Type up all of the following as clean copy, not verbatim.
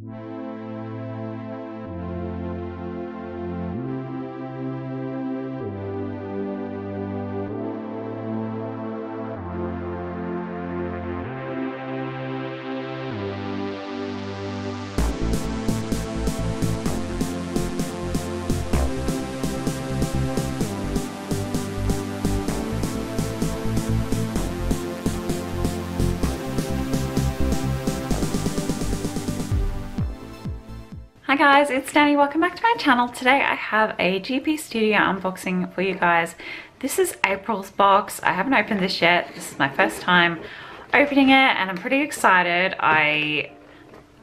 Hi guys, it's Danny. Welcome back to my channel. Today I have a GP Studio unboxing for you guys. This is April's box. I haven't opened this yet. This is my first time opening it and I'm pretty excited. I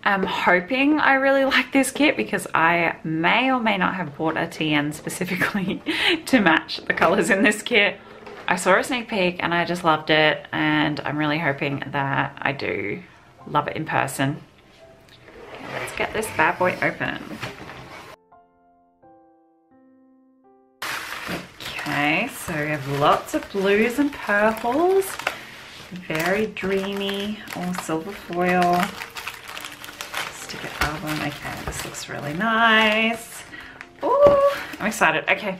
am hoping I really like this kit because I may or may not have bought a TN specifically to match the colors in this kit. I saw a sneak peek and I just loved it, and I'm really hoping that I do love it in person. Let's get this bad boy open. Okay, so we have lots of blues and purples. Very dreamy, all silver foil. Sticker album. Okay, this looks really nice. Oh, I'm excited. Okay,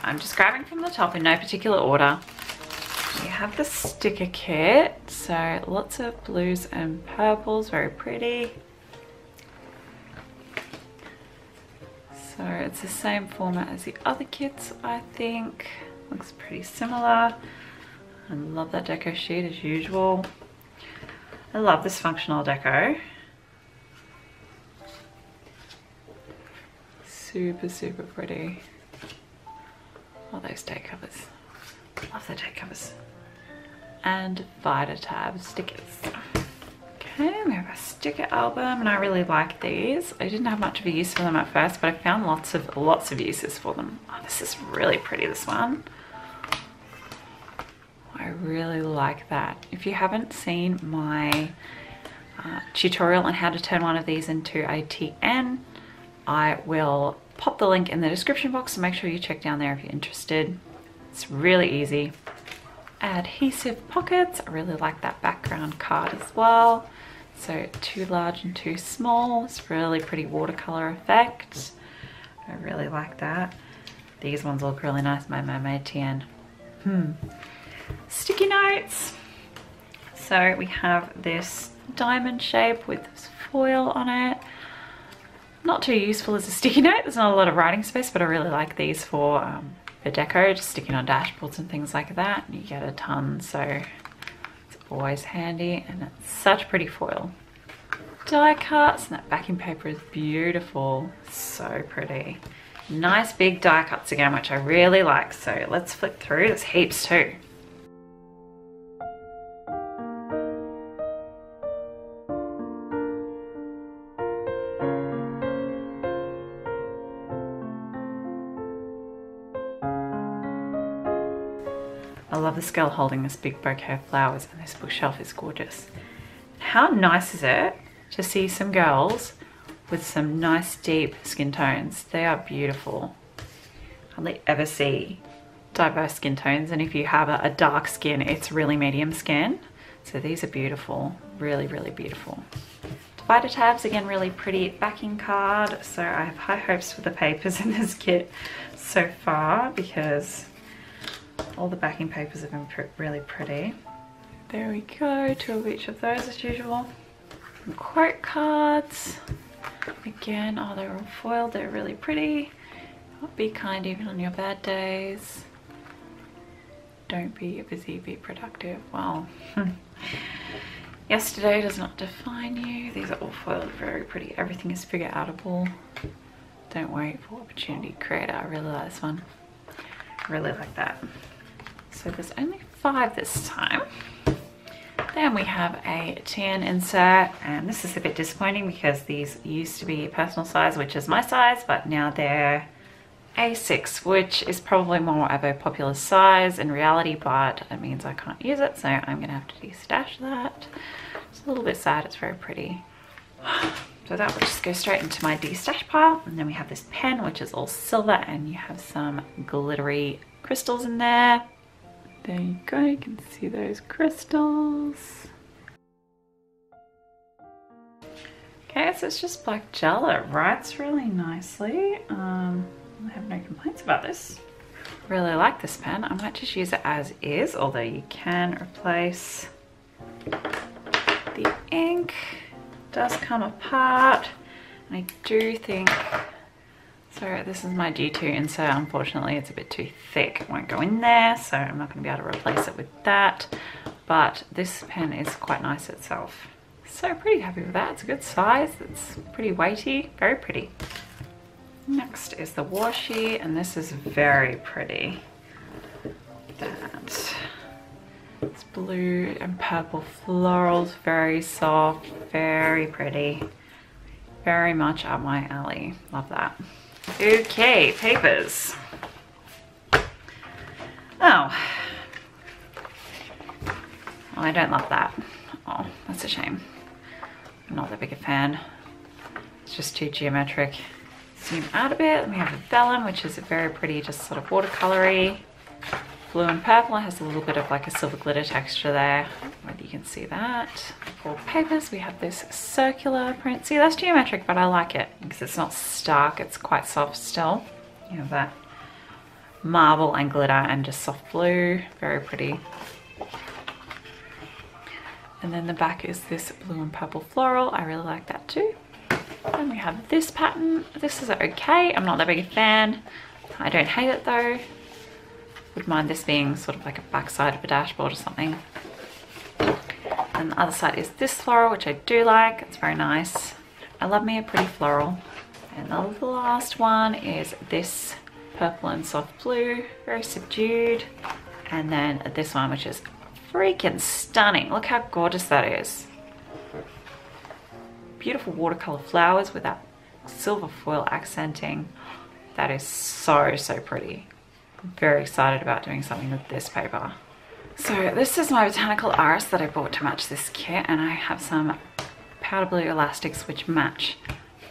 I'm just grabbing from the top in no particular order. We have the sticker kit. So lots of blues and purples, very pretty. So it's the same format as the other kits, I think. Looks pretty similar. I love that deco sheet as usual. I love this functional deco. Super, super pretty. Oh, those day covers. Love the day covers. And Vita tab stickers. Okay, we have a sticker album, and I really like these. I didn't have much of a use for them at first, but I found lots of uses for them. Oh, this is really pretty, this one. I really like that. If you haven't seen my tutorial on how to turn one of these into a TN, I will pop the link in the description box, so make sure you check down there if you're interested. It's really easy. Adhesive pockets. I really like that background card as well. So too large and too small. It's really pretty watercolor effect. I really like that. These ones look really nice. My mermaid TN. Sticky notes. So we have this diamond shape with this foil on it. Not too useful as a sticky note. There's not a lot of writing space, but I really like these for deco, just sticking on dashboards and things like that. You get a ton, so it's always handy, and it's such pretty foil. Die cuts, and that backing paper is beautiful. So pretty. Nice big die cuts again, which I really like. So let's flip through. There's heaps too. I love this girl holding this big bouquet of flowers, and this bookshelf is gorgeous. How nice is it to see some girls with some nice deep skin tones? They are beautiful. I hardly ever see diverse skin tones, and if you have a dark skin, it's really medium skin. So these are beautiful, really, really beautiful. Divider tabs, again, really pretty backing card. So I have high hopes for the papers in this kit so far, because all the backing papers have been really pretty. There we go, 2 of each of those as usual. And quote cards. Again, oh, they're all foiled, they're really pretty. Be kind even on your bad days. Don't be busy, be productive. Well, yesterday does not define you. These are all foiled, very pretty. Everything is figure outable. Don't wait for opportunity creator. I really like this one. I really like that. So there's only 5 this time. Then we have a TN insert, and this is a bit disappointing because these used to be personal size, which is my size, but now they're A6, which is probably more of a popular size in reality, but it means I can't use it, so I'm gonna have to de-stash that. It's a little bit sad, it's very pretty. So that will just go straight into my de-stash pile. And then we have this pen, which is all silver, and you have some glittery crystals in there. There you go, you can see those crystals. Okay, so it's just black gel. It writes really nicely. I have no complaints about this. Really like this pen. I might just use it as is, although you can replace the ink. It does come apart. And I do think, so this is my D2 insert. Unfortunately, it's a bit too thick. It won't go in there, so I'm not going to be able to replace it with that. But this pen is quite nice itself. So pretty happy with that. It's a good size. It's pretty weighty, very pretty. Next is the washi, and this is very pretty. It's blue and purple florals, very soft, very pretty. Very much up my alley. Love that. Okay, papers. Oh. I don't love that. Oh, that's a shame. I'm not that big a fan. It's just too geometric. Zoom out a bit. We have a vellum, which is very pretty, just sort of watercolory. Blue and purple. It has a little bit of like a silver glitter texture there. Whether you can see that. For papers, we have this circular print. See, that's geometric, but I like it because it's not stark. It's quite soft still. You have that marble and glitter and just soft blue. Very pretty. And then the back is this blue and purple floral. I really like that too. And we have this pattern. This is okay. I'm not that big a fan. I don't hate it though. Would mind this being sort of like a backside of a dashboard or something. And the other side is this floral, which I do like. It's very nice. I love me a pretty floral. And the last one is this purple and soft blue, very subdued. And then this one, which is freaking stunning. Look how gorgeous that is. Beautiful watercolor flowers with that silver foil accenting. That is so, so pretty. I'm very excited about doing something with this paper. So this is my botanical iris that I bought to match this kit, and I have some powder blue elastics which match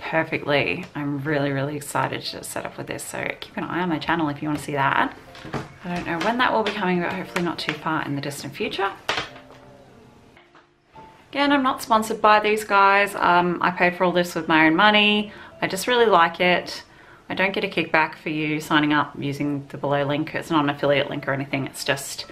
perfectly. I'm really, really excited to set up with this, so keep an eye on my channel if you want to see that. I don't know when that will be coming, but hopefully not too far in the distant future. Again, I'm not sponsored by these guys. I paid for all this with my own money. I just really like it. I don't get a kickback for you signing up using the below link. It's not an affiliate link or anything. It's just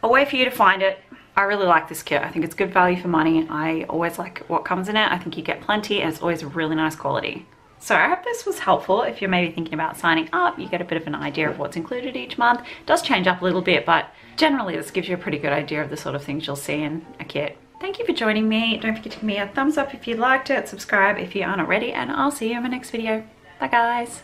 a way for you to find it. I really like this kit. I think it's good value for money. I always like what comes in it. I think you get plenty and it's always really nice quality. So I hope this was helpful. If you're maybe thinking about signing up, you get a bit of an idea of what's included each month. It does change up a little bit, but generally this gives you a pretty good idea of the sort of things you'll see in a kit. Thank you for joining me. Don't forget to give me a thumbs up if you liked it, subscribe if you aren't already, and I'll see you in my next video. Bye guys.